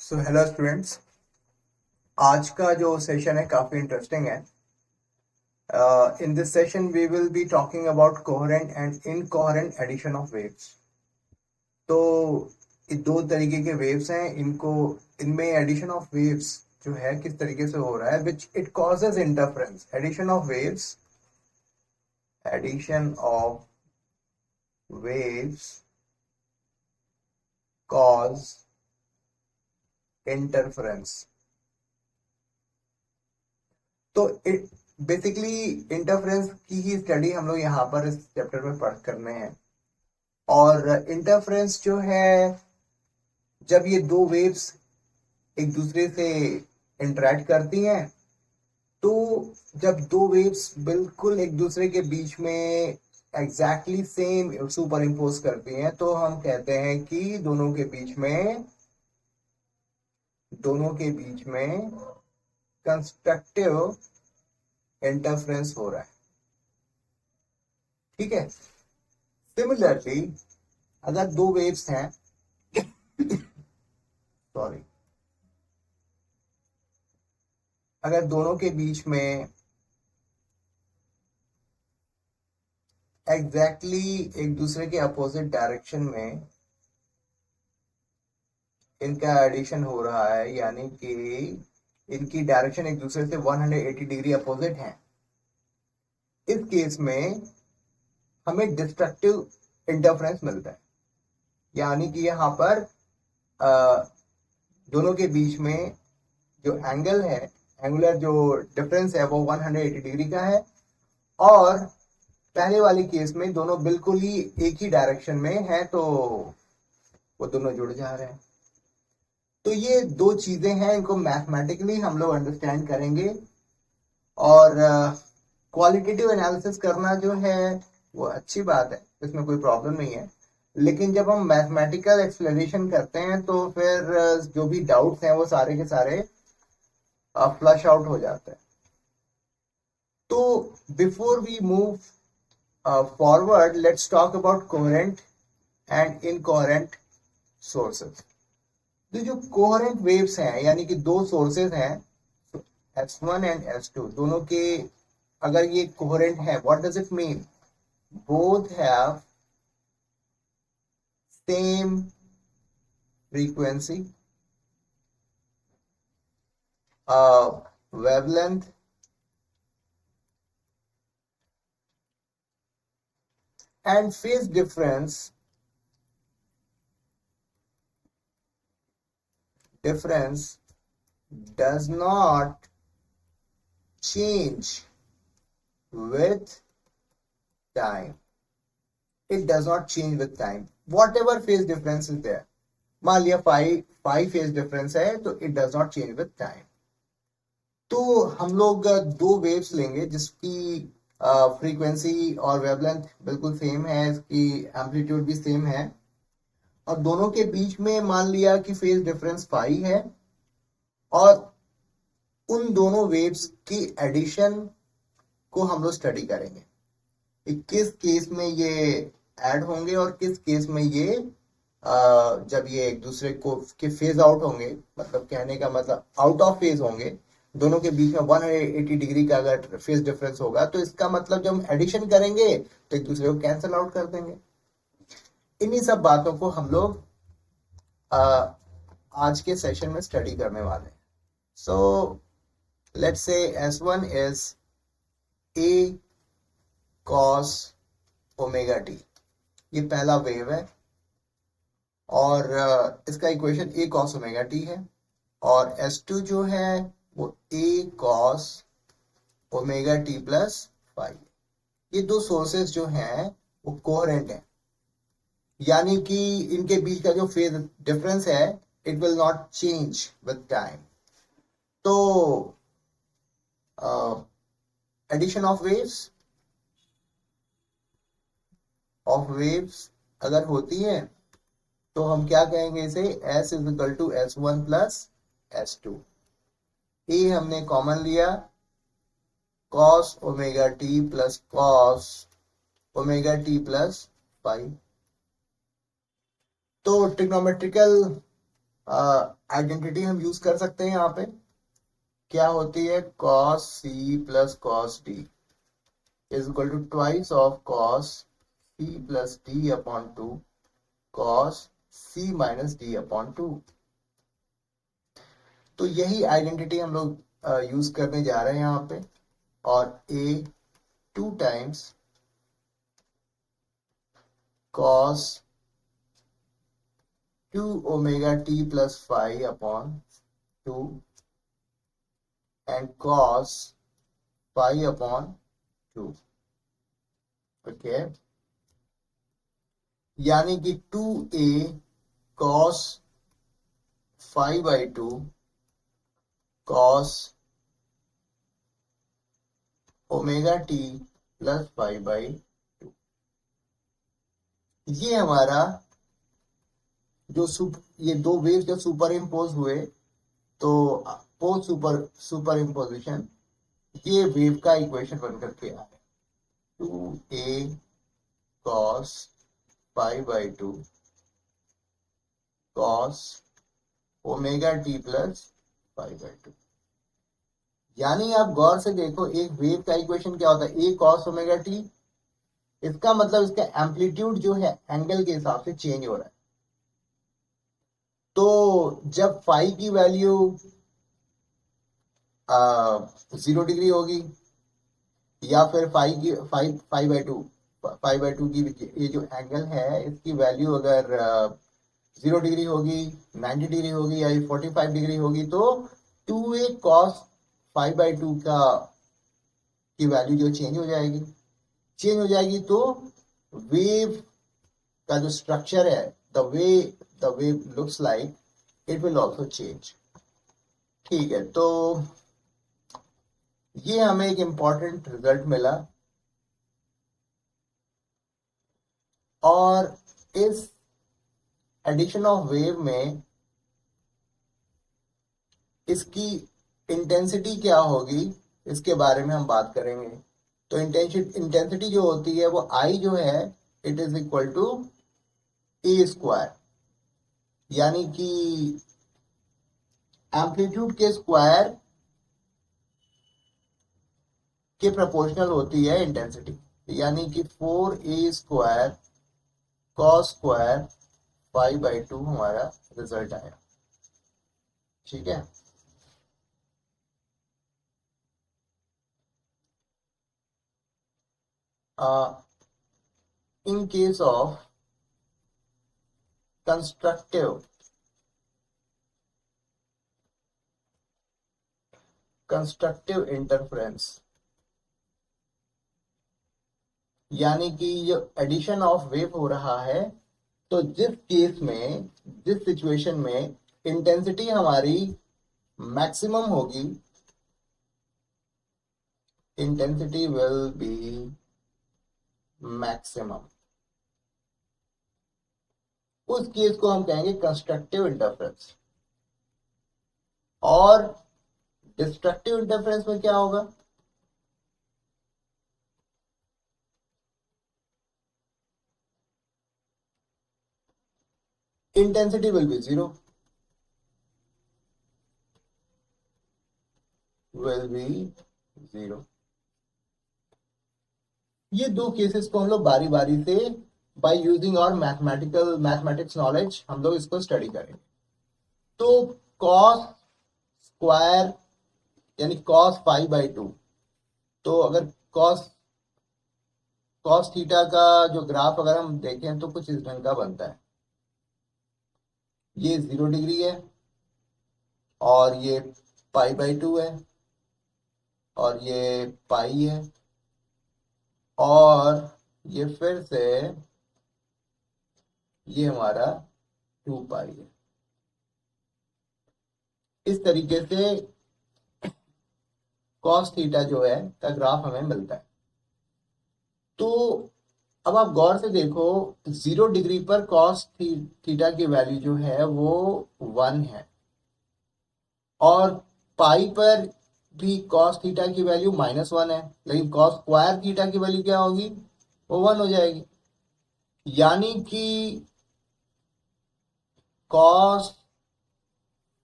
So hello students. आज का जो सेशन है काफी इंटरेस्टिंग है। In this session we will be talking about coherent and incoherent addition of waves. तो ये दो तरीके के वेव्स हैं, इनको इनमें एडिशन ऑफ वेव्स जो है किस तरीके से हो रहा है, which it causes interference. Addition of waves cause interference. तो बेसिकली इंटरफेरेंस की ही स्टडी हम लोग यहाँ पर इस चैप्टर में पढ़ करने हैं। और इंटरफेरेंस जो है, जब ये दो वेव्स एक दूसरे से इंटरेक्ट करती हैं, तो जब दो वेव्स बिल्कुल एक दूसरे के बीच में एग्जैक्टली सेम सुपर इम्पोज करती हैं, तो हम कहते हैं कि दोनों के बीच में कंस्ट्रक्टिव इंटरफेरेंस हो रहा है। ठीक है। सिमिलरली अगर दो वेव्स हैं सॉरी अगर दोनों के बीच में एक दूसरे के अपोजिट डायरेक्शन में इनका एडिशन हो रहा है, यानी कि इनकी डायरेक्शन एक दूसरे से 180 डिग्री अपोजिट है, इस केस में हमें डिस्ट्रक्टिव इंटरफेरेंस मिलता है। यानी कि यहाँ पर दोनों के बीच में जो एंगुलर जो डिफरेंस है वो 180 डिग्री का है, और पहले वाली केस में दोनों बिल्कुल ही एक ही डायरेक्शन में है, तो वो दोनों जुड़ जा रहे हैं। तो ये दो चीजें हैं, इनको मैथमेटिकली हम लोग अंडरस्टैंड करेंगे। और क्वालिटेटिव एनालिसिस करना जो है वो अच्छी बात है, इसमें कोई प्रॉब्लम नहीं है। लेकिन जब हम मैथमेटिकल एक्सप्लेनेशन करते हैं तो फिर जो भी डाउट्स हैं वो सारे के सारे फ्लश आउट हो जाते हैं। तो before we move forward, let's talk about coherent and incoherent sources. तो जो कोहेरेंट वेव्स हैं, यानी कि दो सोर्सेज हैं S1 एंड S2, दोनों के अगर ये कोहेरेंट है, what does it mean? Both have same frequency, wavelength and phase difference does not change with time. It does not change with time. Whatever phase difference is there, मान लिया five phase difference है, तो it does not change with time. तो हम लोग दो waves लेंगे जिसकी फ्रीक्वेंसी और वेवलेंथ बिल्कुल सेम है, इसकी एम्पलीट्यूड भी सेम है, और दोनों के बीच में मान लिया कि फेज डिफरेंस फाई है, और उन दोनों वेव्स की एडिशन को हम लोग स्टडी करेंगे कि किस केस में ये ऐड होंगे और किस केस में ये जब ये एक दूसरे को के फेज आउट होंगे, मतलब कहने का मतलब आउट ऑफ फेज होंगे, दोनों के बीच में 180 डिग्री का अगर फेज डिफरेंस होगा, तो इसका मतलब जब हम एडिशन करेंगे तो एक दूसरे को कैंसिल आउट कर देंगे। इन्हीं सब बातों को हम लोग आज के सेशन में स्टडी करने वाले हैं। So let's say S1 is A cos omega T, ये पहला वेव है, और इसका equation A cos omega T है, और S2 जो है वो A cos omega t plus five. ये दो सोर्सेस जो हैं वो कोहेरेंट हैं, यानी कि इनके बीच का जो फेज डिफरेंस है it will not change with time. तो एडिशन ऑफ वेव्स अगर होती है तो हम क्या कहेंगे इसे? S is equal to S1 plus S2। A हमने कॉमन लिया, cos omega t plus cos omega t plus five. तो ट्रिग्नोमेट्रिकल आइडेंटिटी हम यूज कर सकते हैं यहाँ पे। क्या होती है? cos c plus cos d is equal to twice of cos c plus d upon 2 cos c minus d upon 2। तो यही आइडेंटिटी हम लोग यूज करने जा रहे हैं यहाँ पे। और a 2 times cos 2 omega t plus 5 upon 2 and cos 5 upon 2। Okay, यानी कि 2a cos 5/2 cos omega t plus 5/2। ये हमारा ये दो वेव जब सुपर इम्पोज हुए तो पोस्ट सुपर इम्पोजिशन ये वेव का इक्वेशन बन करके आया 2a cos 5/2 cos omega t plus 5/2। यानी आप गौर से देखो, एक वेव का इक्वेशन क्या होता है? a cos omega t। इसका मतलब इसका एम्पलीट्यूड जो है एंगल के हिसाब से चेंज हो रहा है। तो जब फाई की वैल्यू 0 डिग्री होगी या फिर फाइव फाइव बाई टू की ये जो एंगल है इसकी वैल्यू अगर 0 डिग्री होगी, 90 डिग्री होगी या 45 डिग्री होगी तो 2a cos 5/2 की वैल्यू जो चेंज हो जाएगी। तो वेव का जो स्ट्रक्चर है, the wave looks like it will also change. ठीक है, तो ये हमें एक इंपॉर्टेंट रिजल्ट मिला। और इस एडिशन ऑफ वेव में इसकी इंटेंसिटी क्या होगी इसके बारे में हम बात करेंगे। तो इंटेंसिटी जो होती है वो आई जो है it is equal to a square, यानी कि एम्पलीट्यूड के स्क्वायर के प्रोपोर्शनल होती है इंटेंसिटी। यानी कि 4a स्क्वायर कॉस स्क्वायर 5/2 हमारा रिजल्ट आया। ठीक है, in case of constructive interference, यानी कि जो एडिशन ऑफ वेव हो रहा है, तो जिस सिचुएशन में इंटेंसिटी हमारी मैक्सिमम होगी, इंटेंसिटी विल बी मैक्सिमम, उस केस को हम कहेंगे कंस्ट्रक्टिव इंटरफेरेंस। और डिस्ट्रक्टिव इंटरफेरेंस में क्या होगा? इंटेंसिटी विल बी जीरो, ये दो केसेस को हम लोग बारी बारी से बाय यूजिंग और मैथमेटिक्स नॉलेज हम लोग इसको स्टडी करेंगे। तो कॉस स्क्वायर यानी cos 5/2, तो अगर cos थीटा का जो ग्राफ अगर हम देखें तो कुछ इस ढंग का बनता है। ये 0 डिग्री है और ये π/2 है और ये पाई है और ये फिर से ये हमारा 2π है। इस तरीके से cos थीटा जो है का ग्राफ हमें मिलता है। तो अब आप गौर से देखो, 0 डिग्री पर cos थीटा की वैल्यू जो है वो 1 है और पाई पर भी cos थीटा की वैल्यू -1 है, लेकिन cos स्क्वायर थीटा की वैल्यू क्या होगी? वो 1 हो जाएगी। यानी कि cos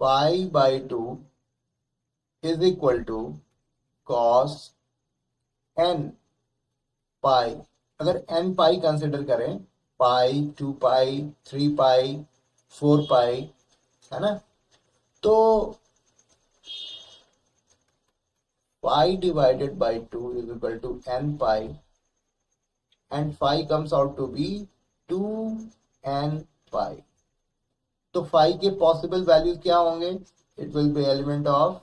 pi by two is equal to cos n pi. अगर एन पाई कंसिडर करें, पाई, 2 पाई, 3 पाई, 4 पाई, है ना, तो pi divided by 2 is equal to n pi, and phi comes out to be 2n pi. तो फाई के पॉसिबल वैल्यूज क्या होंगे? It will be element of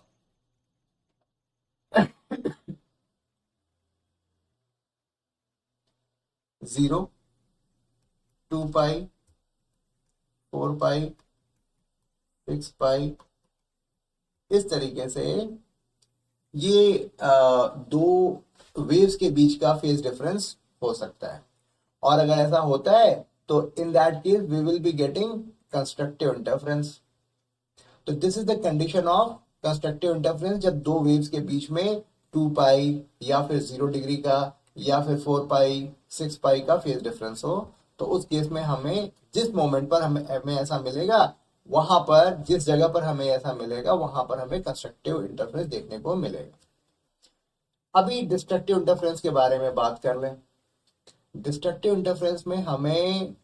0, 2 pi, 4 pi, 6 pi. इस तरीके से ये दो वेव्स के बीच का फेज डिफरेंस हो सकता है। और अगर ऐसा होता है तो in that case we will be getting constructive interference. तो this is the condition of constructive interference, जब दो वेव्स के बीच में 2 पाई या फिर 0 डिग्री का या फिर 4 पाई 6 पाई का फेज डिफरेंस हो। तो उस केस में हमें जिस मोमेंट पर हमें ऐसा मिलेगा, वहां पर जिस जगह पर हमें ऐसा मिलेगा वहां पर हमें कंस्ट्रक्टिव इंटरफेरेंस देखने को मिलेगा। अभी डिस्ट्रक्टिव इंटरफेरेंस के बारे में बात कर लें। डिस्ट्रक्टिव इंटरफेरेंस में हमें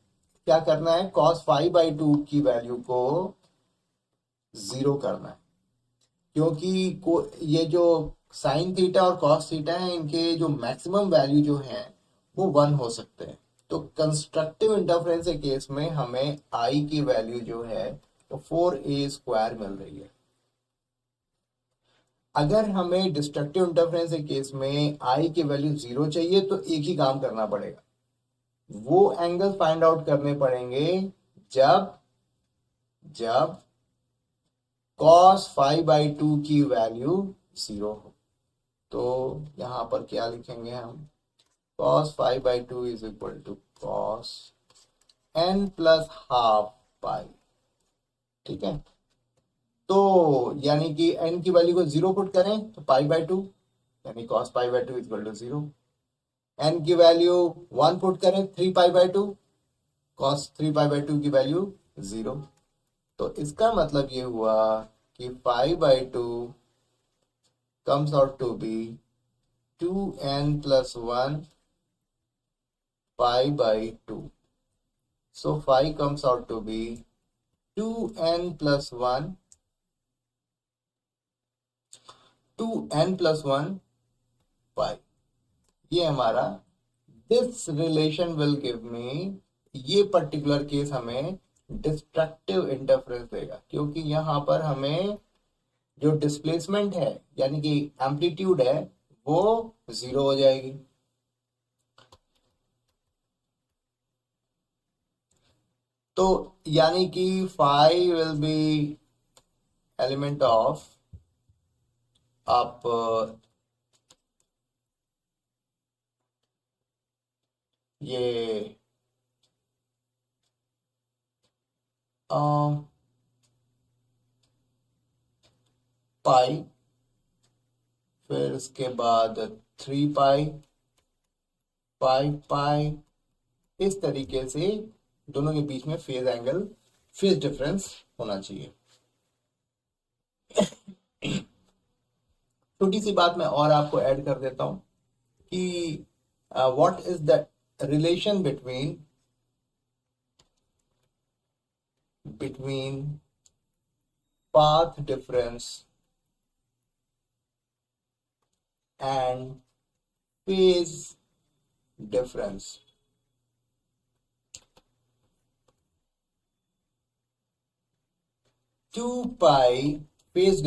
क्या करना है? cos फाई बाई टू की वैल्यू को 0 करना है, क्योंकि ये जो साइन थीटा और कॉस थीटा है, इनके जो मैक्सिमम वैल्यू जो है वो 1 हो सकते हैं। तो कंस्ट्रक्टिव इंटरफेरेंस के केस में हमें आई की वैल्यू जो है वो 4a² मिल रही है। अगर हमें डिस्ट्रक्टिव इंटरफेरेंस के केस में आई की वैल्यू 0 चाहिए तो एक ही काम करना पड़ेगा, वो एंगल फाइंड आउट करने पड़ेंगे जब जब cos फाई बाई टू की वैल्यू 0 हो। तो यहां पर क्या लिखेंगे हम? cos phi by two is equal to cos n plus half pi. ठीक है, तो यानी कि n की वैल्यू को 0 पुट करें तो पाई बाई टू, यानी cos pi by two is equal to 0। n की वैल्यू 1 पुट करें 3 pi by two, cos 3 pi by two की वैल्यू 0। तो इसका मतलब ये हुआ कि pi by two comes out to be 2n plus 1 pi by 2. So phi comes out to be 2n plus 1 pi। ये हमारा this relation will give me, ये पर्टिकुलर केस हमें डिस्ट्रक्टिव इंटरफेरेंस देगा, क्योंकि यहां पर हमें जो डिस्प्लेसमेंट है यानी कि एम्पलीट्यूड है वो 0 हो जाएगी। तो यानी कि phi will be element of आप ये पाई, फिर उसके बाद 3 पाई, 5 पाई, इस तरीके से दोनों के बीच में फेज एंगल, फेज डिफरेंस होना चाहिए। छोटी सी बात मैं और आपको ऐड कर देता हूं कि what is the relation between path difference and phase difference. Two pi phase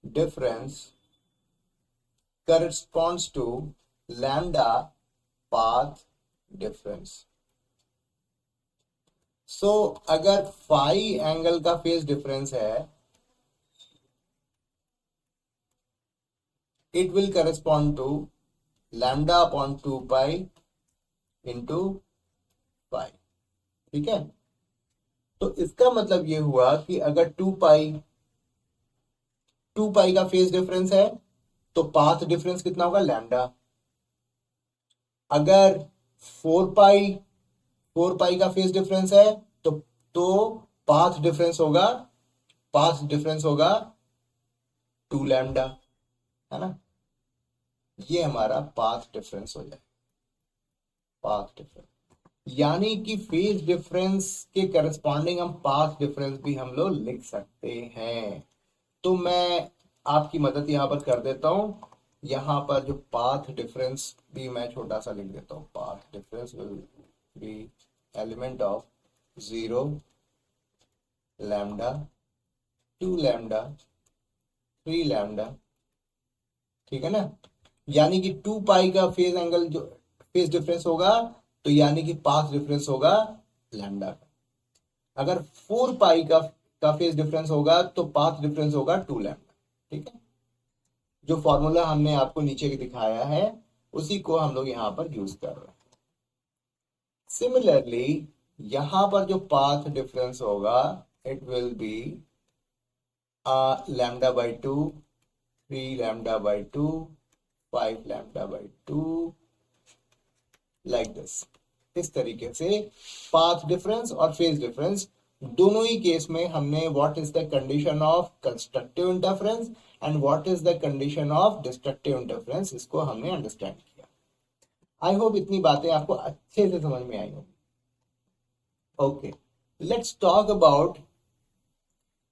difference corresponds to lambda path difference। so अगर फाई एंगल का फेज डिफरेंस है, it will correspond to lambda upon 2 pi into pi। ठीक है, तो इसका मतलब ये हुआ कि अगर 2 पाई का फेज डिफरेंस है तो पाथ डिफरेंस कितना होगा? लैम्डा। अगर 4 पाई का फेज डिफरेंस है तो तो पाथ डिफरेंस होगा 2 लैम्डा, है ना। ये हमारा पाथ डिफरेंस हो जाए, पाथ डिफरेंस, यानी कि फेज डिफरेंस के करस्पॉन्डिंग हम पाथ डिफरेंस भी हम लोग लिख सकते हैं। तो मैं आपकी मदद यहाँ पर कर देता हूँ, यहाँ पर जो पाथ डिफरेंस भी मैं छोटा सा लिख देता हूँ। Path difference will be element of 0 lambda 2 lambda 3 lambda, ठीक है ना। यानी कि 2 पाई का फेज एंगल जो फेज डिफरेंस होगा, तो यानी कि पाथ डिफरेंस होगा लैम्डा का। अगर 4 पाई का फेज डिफरेंस होगा तो पाथ डिफरेंस होगा 2 लैम्डा, ठीक है। जो फॉर्मूला हमने आपको नीचे दिखाया है उसी को हम लोग यहाँ पर यूज कर रहे हैं। सिमिलरली यहां पर जो पाथ डिफरेंस होगा it will B lambda by 2 3 lambda by 2 5 lambda by 2 like this. इस तरीके से पाथ डिफरेंस और फेज डिफरेंस दोनों ही केस में हमने what is the condition of constructive interference and what is the condition of destructive interference, इसको हमने understand किया। आई होप इतनी बातें आपको अच्छे से समझ में आई होंगी। Okay, let's talk about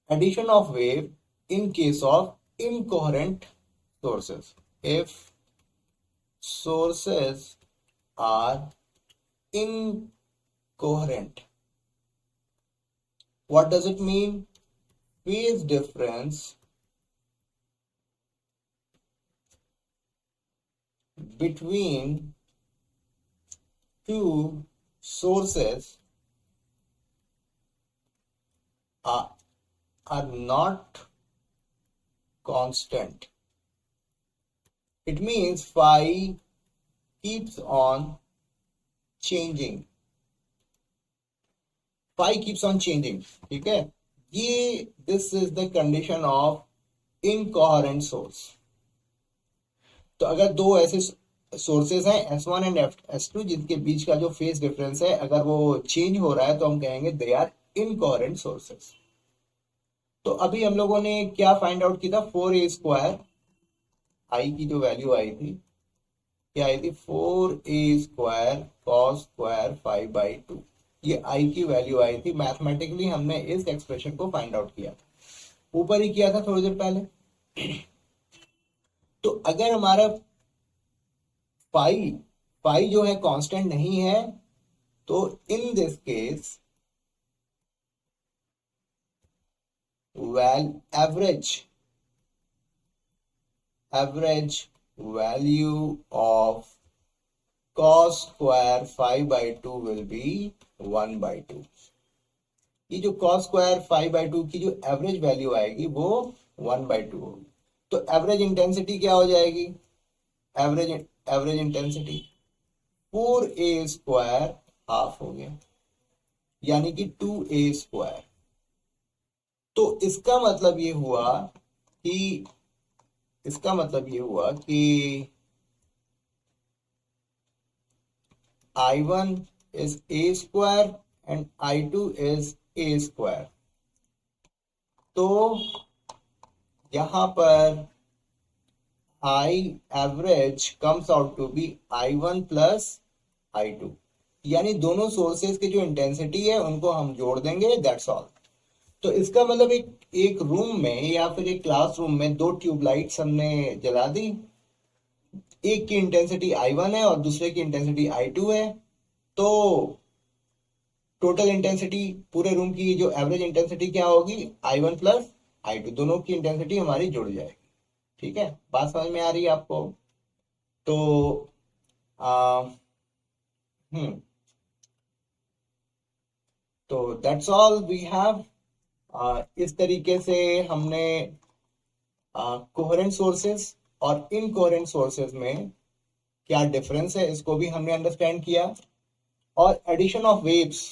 addition of wave in case of incoherent sources. If sources are incoherent, what does it mean? Phase difference between two sources are not constant. It means phi keeps on changing. Phi keeps on changing, ठीक है। ये this is the condition of incoherent source. तो अगर दो ऐसे sources हैं S1 and S2 जिनके बीच का जो फेज डिफरेंस है अगर वो चेंज हो रहा है तो हम कहेंगे दे आर इनकोहेरेंट सोर्सेस। तो अभी हम लोगों ने क्या फाइंड आउट किया था, 4a² आई की जो वैल्यू आई थी क्या आई थी, 4a² cos² 5/2, ये आई की वैल्यू आई थी। मैथमेटिकली हमने इस एक्सप्रेशन को फाइंड आउट किया था, ऊपर ही किया था थोड़ी देर पहले। तो अगर हमारा फाई जो है कांस्टेंट नहीं है तो in this case average value of cos² 5/2 will be 1/2। ये जो cos² 5/2 की जो एवरेज वैल्यू आएगी वो 1/2 होगी। तो एवरेज इंटेंसिटी क्या हो जाएगी, एवरेज इंटेंसिटी 4a² हाफ हो गया, यानी कि 2a²। तो इसका मतलब ये हुआ कि I1 is a² and I2 is a²। तो यहां पर I average comes out to be I1 plus I2, यानी दोनों सोर्सेस की जो इंटेंसिटी है उनको हम जोड़ देंगे, दैट्स ऑल। तो इसका मतलब एक रूम में या फिर एक क्लासरूम में दो ट्यूबलाइट्स हमने जला दी, एक की इंटेंसिटी I1 है और दूसरे की इंटेंसिटी I2 है, तो टोटल इंटेंसिटी पूरे रूम की जो एवरेज इंटेंसिटी क्या होगी, I1 प्लस I2, दोनों की इंटेंसिटी हमारी जुड़ जाएगी। ठीक है, बात समझ में आ रही है आपको। तो तो दैट्स ऑल वी हैव। इस तरीके से हमने कोहेरेंट सोर्सेस और इनकोहेरेंट सोर्सेस में क्या डिफरेंस है इसको भी हमने अंडरस्टैंड किया, और addition of waves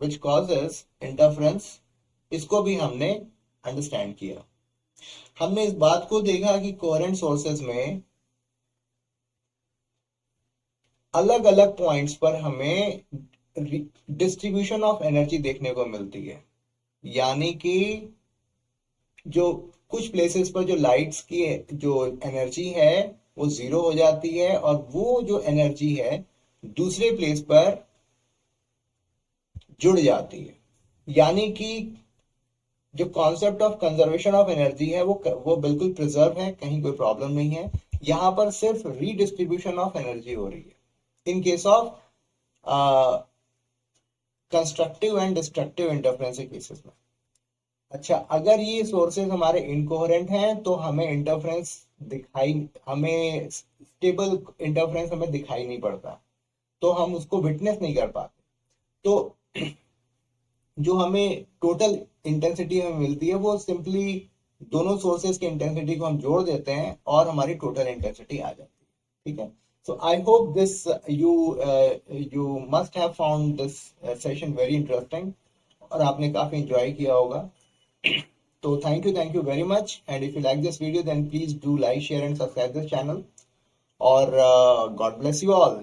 which causes interference इसको भी हमने अंडरस्टैंड किया। हमने इस बात को देखा कि कोहेरेंट सोर्सेस में अलग अलग पॉइंट्स पर हमें डिस्ट्रीब्यूशन ऑफ एनर्जी देखने को मिलती है, यानी कि जो कुछ प्लेसेस पर जो लाइट्स की जो एनर्जी है वो जीरो हो जाती है, और वो जो एनर्जी है दूसरे प्लेस पर जुड़ जाती है। यानी कि जो concept of conservation of energy है वो बिल्कुल प्रिजर्व है, कहीं कोई प्रॉब्लम नहीं है। यहां पर सिर्फ रीडिस्ट्रीब्यूशन ऑफ एनर्जी हो रही है in case of constructive and destructive interference cases में। अच्छा, अगर ये सोर्सेज हमारे इनकोहेरेंट हैं तो हमें इंटरफेरेंस हमें स्टेबल इंटरफेरेंस हमें दिखाई नहीं पड़ता, तो हम उसको विटनेस नहीं कर पाते। तो जो हमें टोटल इंटेंसिटी हमें मिलती है वो सिंपली दोनों सोर्सेज की इंटेंसिटी को हम जोड़ देते हैं और हमारी टोटल इंटेंसिटी आ जाती है। ठीक है, so I hope this you must have found this session very interesting, और आपने काफी इंजॉय किया होगा। तो thank you very much, and if you like this video then please do like, share and subscribe this channel, और God bless you all.